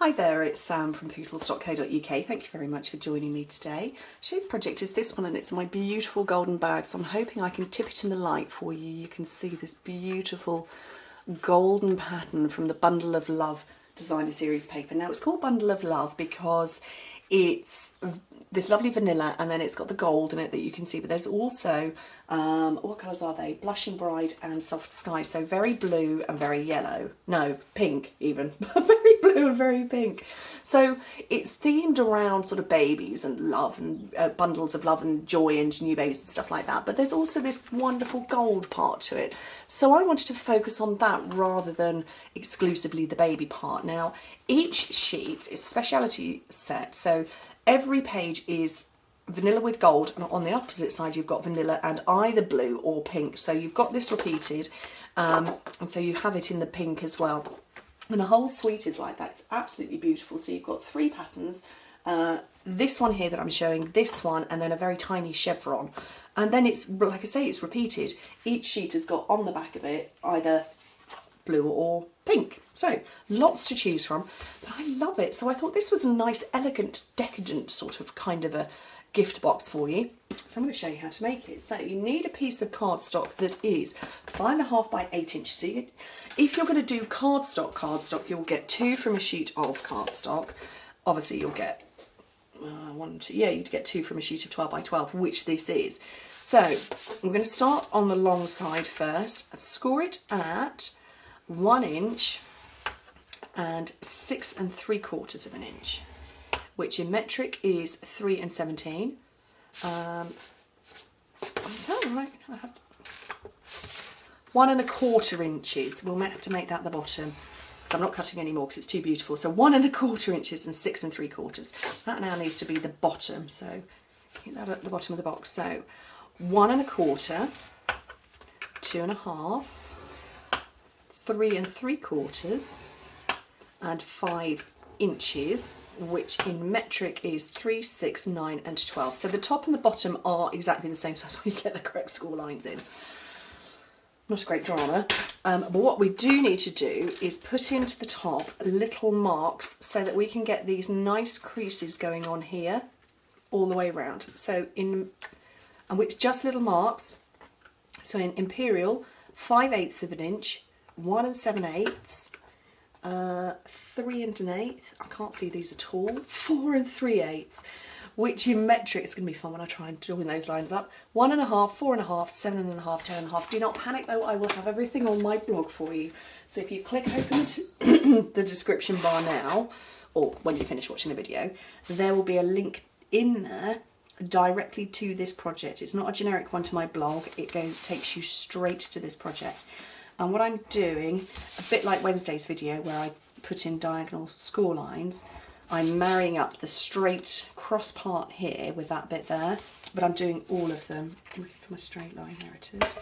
Hi there, it's Sam from poodles.co.uk. Thank you very much for joining me today. Today's project is this one, and it's my beautiful golden bag, so I'm hoping I can tip it in the light for you. You can see this beautiful golden pattern from the Bundle of Love designer series paper. Now it's called Bundle of Love because it's this lovely vanilla and then it's got the gold in it that you can see, but there's also, what colours are they? Blushing Bride and Soft Sky, so very blue and very yellow. No, pink even. Very blue and very pink. So it's themed around sort of babies and love and bundles of love and joy and new babies and stuff like that, but there's also this wonderful gold part to it. So I wanted to focus on that rather than exclusively the baby part. Now each sheet is a speciality set, so every page is vanilla with gold, and on the opposite side you've got vanilla and either blue or pink. So you've got this repeated, and so you have it in the pink as well. And the whole suite is like that. It's absolutely beautiful. So you've got three patterns. This one here that I'm showing, this one, and then a very tiny chevron. And then it's, like I say, it's repeated. Each sheet has got on the back of it either blue or pink. So lots to choose from, but I love it. So I thought this was a nice, elegant, decadent sort of kind of a gift box for you. So I'm going to show you how to make it. So you need a piece of cardstock that is 5.5 by 8 inches. So if you're going to do cardstock, you'll get 2 from a sheet of cardstock. Obviously you'll get you'd get 2 from a sheet of 12 by 12, which this is. So I'm going to start on the long side first and score it at 1 inch and 6 3/4 of an inch, which in metric is 3 17. I'm telling you, I have 1 1/4 inches. We'll have to make that the bottom, so I'm not cutting any more because it's too beautiful. So 1 1/4 inches and 6 3/4. That now needs to be the bottom. So keep that at the bottom of the box. So 1 1/4, 2 1/2. 3 3/4 and 5 inches, which in metric is 3, 6, 9 and 12. So the top and the bottom are exactly the same size when you get the correct score lines in. Not a great drama, but what we do need to do is put into the top little marks so that we can get these nice creases going on here all the way around. So and which just little marks. So in imperial, 5/8 of an inch, 1 7/8, 3 1/8, I can't see these at all, 4 3/8, which in metric, it's going to be fun when I try and join those lines up, 1 1/2, 4 1/2, 7 1/2, 10 1/2. Do not panic though, I will have everything on my blog for you. So if you click open the description bar now, or when you finish watching the video, there will be a link in there directly to this project. It's not a generic one to my blog, it takes you straight to this project. And what I'm doing, a bit like Wednesday's video where I put in diagonal score lines, I'm marrying up the straight cross part here with that bit there, but I'm doing all of them. I'm looking for my straight line, there it is.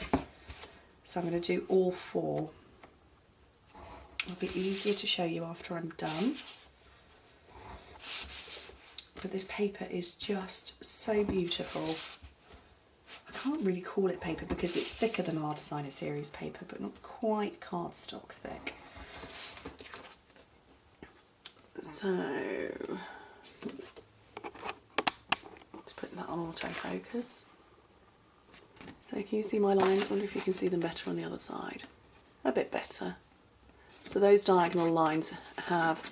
So I'm going to do all 4. It'll be easier to show you after I'm done. But this paper is just so beautiful. I can't really call it paper because it's thicker than our designer series paper, but not quite cardstock thick. So, just putting that on autofocus. So can you see my lines? I wonder if you can see them better on the other side. A bit better. So those diagonal lines have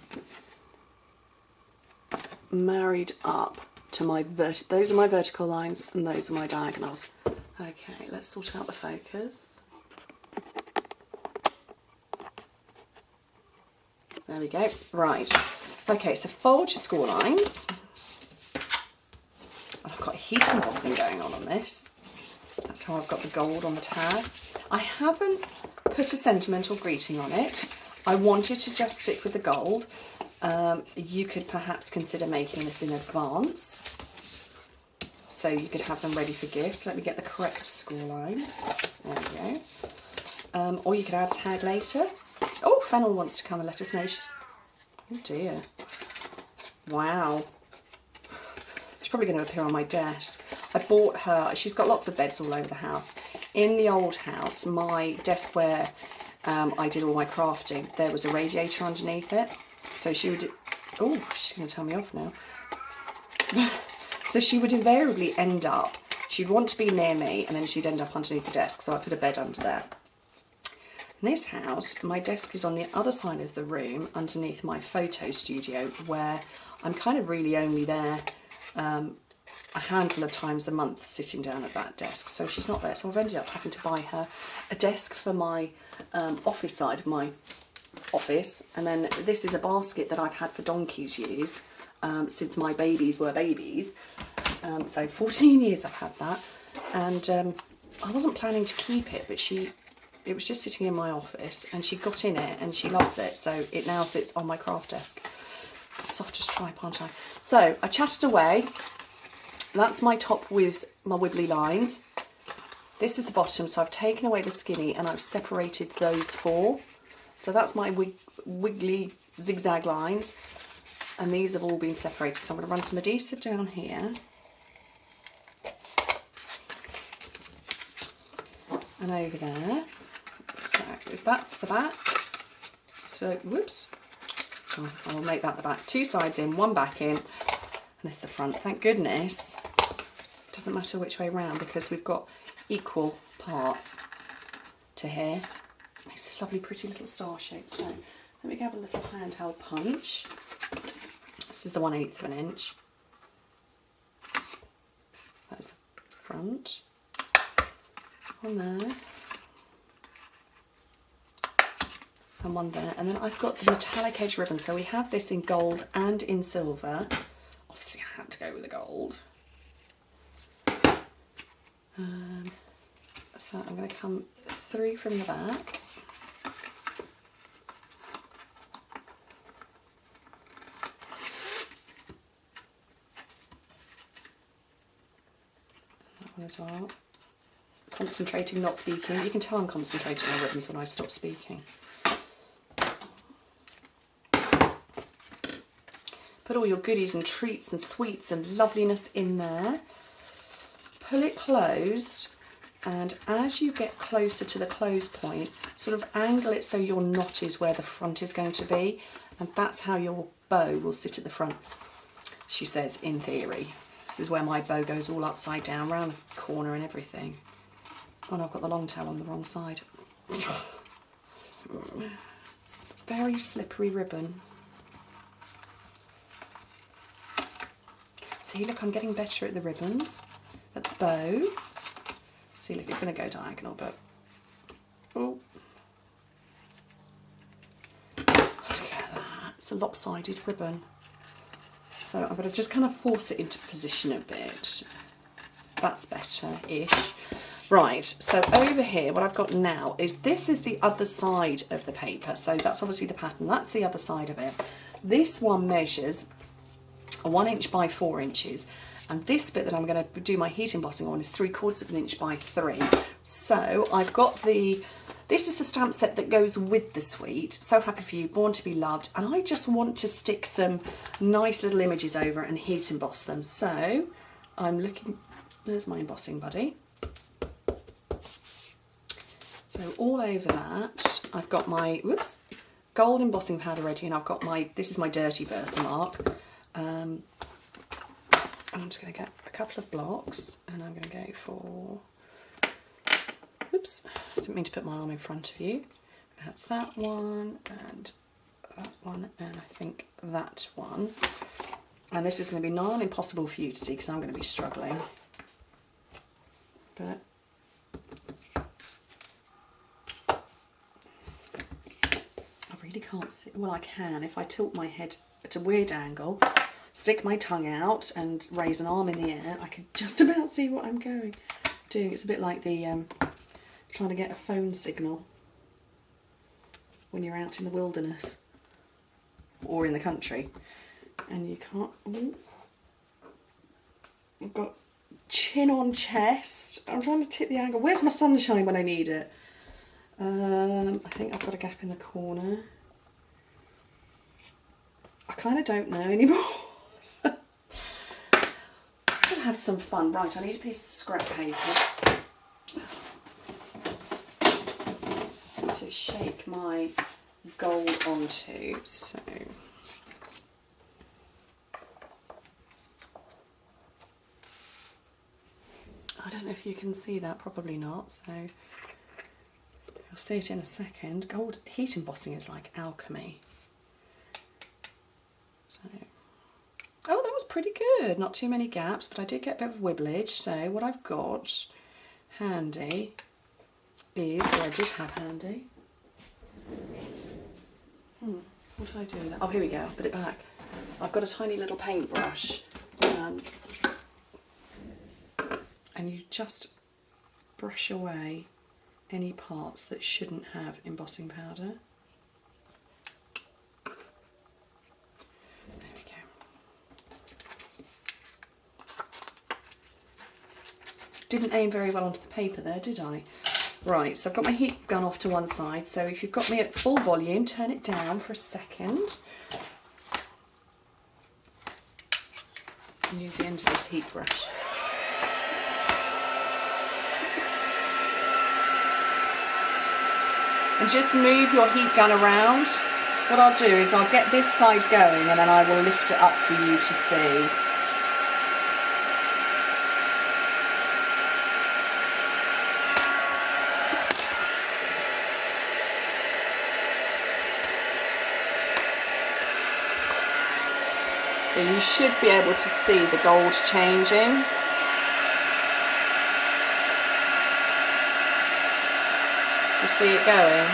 married up to my those are my vertical lines and those are my diagonals. Okay, let's sort out the focus. There we go. Right. Okay, so fold your score lines. And I've got heat embossing going on this. That's how I've got the gold on the tag. I haven't put a sentimental greeting on it. I wanted to just stick with the gold. You could perhaps consider making this in advance, so you could have them ready for gifts. Let me get the correct score line. There we go. Or you could add a tag later. Oh, Fennel wants to come and let us know. Oh dear. Wow. She's probably going to appear on my desk. I bought her, she's got lots of beds all over the house. In the old house, my desk where I did all my crafting, there was a radiator underneath it. So she would Oh, she's going to tell me off now. So she would invariably end up, she'd want to be near me, and then she'd end up underneath the desk, so I put a bed under there. In this house, my desk is on the other side of the room, underneath my photo studio, where I'm kind of really only there a handful of times a month sitting down at that desk, so she's not there. So I've ended up having to buy her a desk for my office side of my office, and then this is a basket that I've had for donkey's years, since my babies were babies, so 14 years I've had that, and I wasn't planning to keep it, but it was just sitting in my office, and she got in it and she loves it, so it now sits on my craft desk. Softest tripe, aren't I? So I chatted away. That's my top with my wibbly lines. This is the bottom, so I've taken away the skinny and I've separated those four. So that's my wiggly zigzag lines, and these have all been separated. So I'm going to run some adhesive down here and over there. So if that's the back, so whoops, oh, I'll make that the back. Two sides in, one back in, and this is the front. Thank goodness it doesn't matter which way round, because we've got equal parts to here. Makes this lovely pretty little star shape. So let me grab a little handheld punch. This is the 1/8 of an inch. That's the front. One there. And one there. And then I've got the metallic edge ribbon. So we have this in gold and in silver. Obviously I had to go with the gold. So I'm going to come through from the back. That one as well. Concentrating, not speaking. You can tell I'm concentrating on ribbons when I stop speaking. Put all your goodies and treats and sweets and loveliness in there. Pull it closed, and as you get closer to the close point, sort of angle it so your knot is where the front is going to be, and that's how your bow will sit at the front, she says, in theory. This is where my bow goes all upside down, round the corner and everything. Oh no, I've got the long tail on the wrong side. It's very slippery ribbon. See, look, I'm getting better at the ribbons, at the bows. See, look, it's going to go diagonal, but oh, look at that. It's a lopsided ribbon. So I'm going to just kind of force it into position a bit. That's better-ish. Right, so over here, what I've got now is this is the other side of the paper. So that's obviously the pattern. That's the other side of it. This one measures 1 inch by 4 inches, and this bit that I'm going to do my heat embossing on is 3/4 of an inch by 3. So I've got this is the stamp set that goes with the suite. So Happy For You, Born To Be Loved, and I just want to stick some nice little images over and heat emboss them. So I'm looking, there's my embossing buddy. So all over that, I've got my, whoops, gold embossing powder ready, and I've got my, this is my dirty Versamark. And I'm just going to get a couple of blocks, and I'm going to go for, oops, I didn't mean to put my arm in front of you. I have that one, and I think that one. And this is going to be nigh on impossible for you to see because I'm going to be struggling. But I really can't see. Well, I can if I tilt my head at a weird angle, stick my tongue out and raise an arm in the air. I can just about see what I'm doing. It's a bit like the trying to get a phone signal when you're out in the wilderness or in the country and you can't. Ooh. I've got chin on chest. I'm trying to tip the angle. Where's my sunshine when I need it? I think I've got a gap in the corner. I kind of don't know anymore. So I'm going to have some fun. Right, I need a piece of scrap paper to shake my gold onto. So I don't know if you can see that, probably not, so you'll see it in a second. Gold heat embossing is like alchemy. So, oh, that was pretty good. Not too many gaps, but I did get a bit of wibblage. So what I've got handy is, or I did have handy. What did I do with that? Oh, here we go. I'll put it back. I've got a tiny little paintbrush, and you just brush away any parts that shouldn't have embossing powder. There we go. Didn't aim very well onto the paper there, did I? Right, so I've got my heat gun off to one side, so if you've got me at full volume, turn it down for a second. And use the end of this heat brush. And just move your heat gun around. What I'll do is I'll get this side going and then I will lift it up for you to see. So you should be able to see the gold changing. You see it going?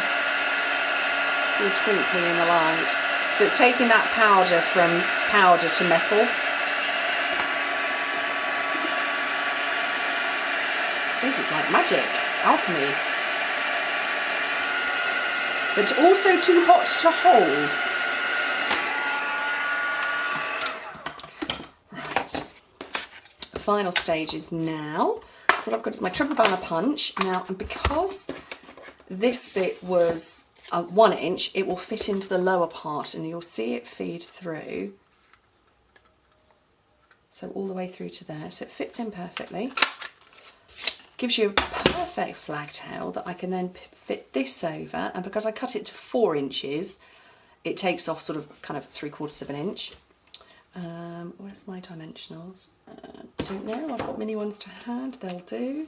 It's all twinkly in the light. So it's taking that powder from powder to metal. This is like magic, alchemy. But also too hot to hold. The final stage is now. So what I've got is my triple banner punch. Now, and because this bit was 1 inch, it will fit into the lower part and you'll see it feed through. So all the way through to there. So it fits in perfectly. Gives you a perfect flag tail that I can then fit this over. And because I cut it to 4 inches, it takes off sort of kind of 3/4 of an inch. Where's my dimensionals? Don't know, I've got mini ones to hand, they'll do.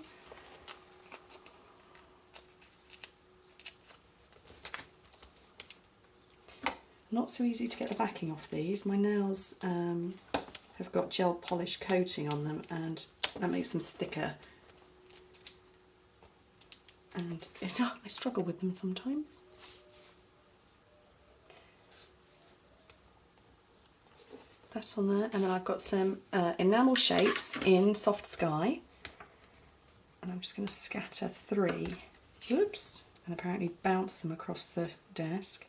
Not so easy to get the backing off these. My nails have got gel polish coating on them and that makes them thicker. And I struggle with them sometimes. That's on there, and then I've got some enamel shapes in Soft Sky, and I'm just going to scatter 3, whoops, and apparently bounce them across the desk.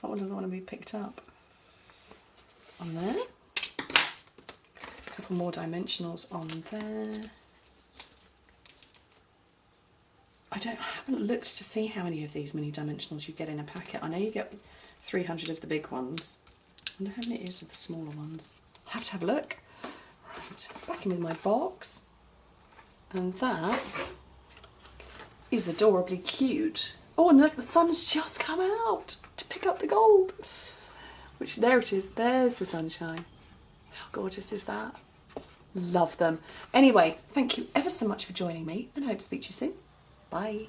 That one doesn't want to be picked up. On there, a couple more dimensionals on there. I haven't looked to see how many of these mini dimensionals you get in a packet. I know you get 300 of the big ones. I wonder how many it is of the smaller ones. I'll have to have a look. Right, back in with my box. And that is adorably cute. Oh, and look, the sun's just come out to pick up the gold. Which, there it is, there's the sunshine. How gorgeous is that? Love them. Anyway, thank you ever so much for joining me and I hope to speak to you soon. Bye.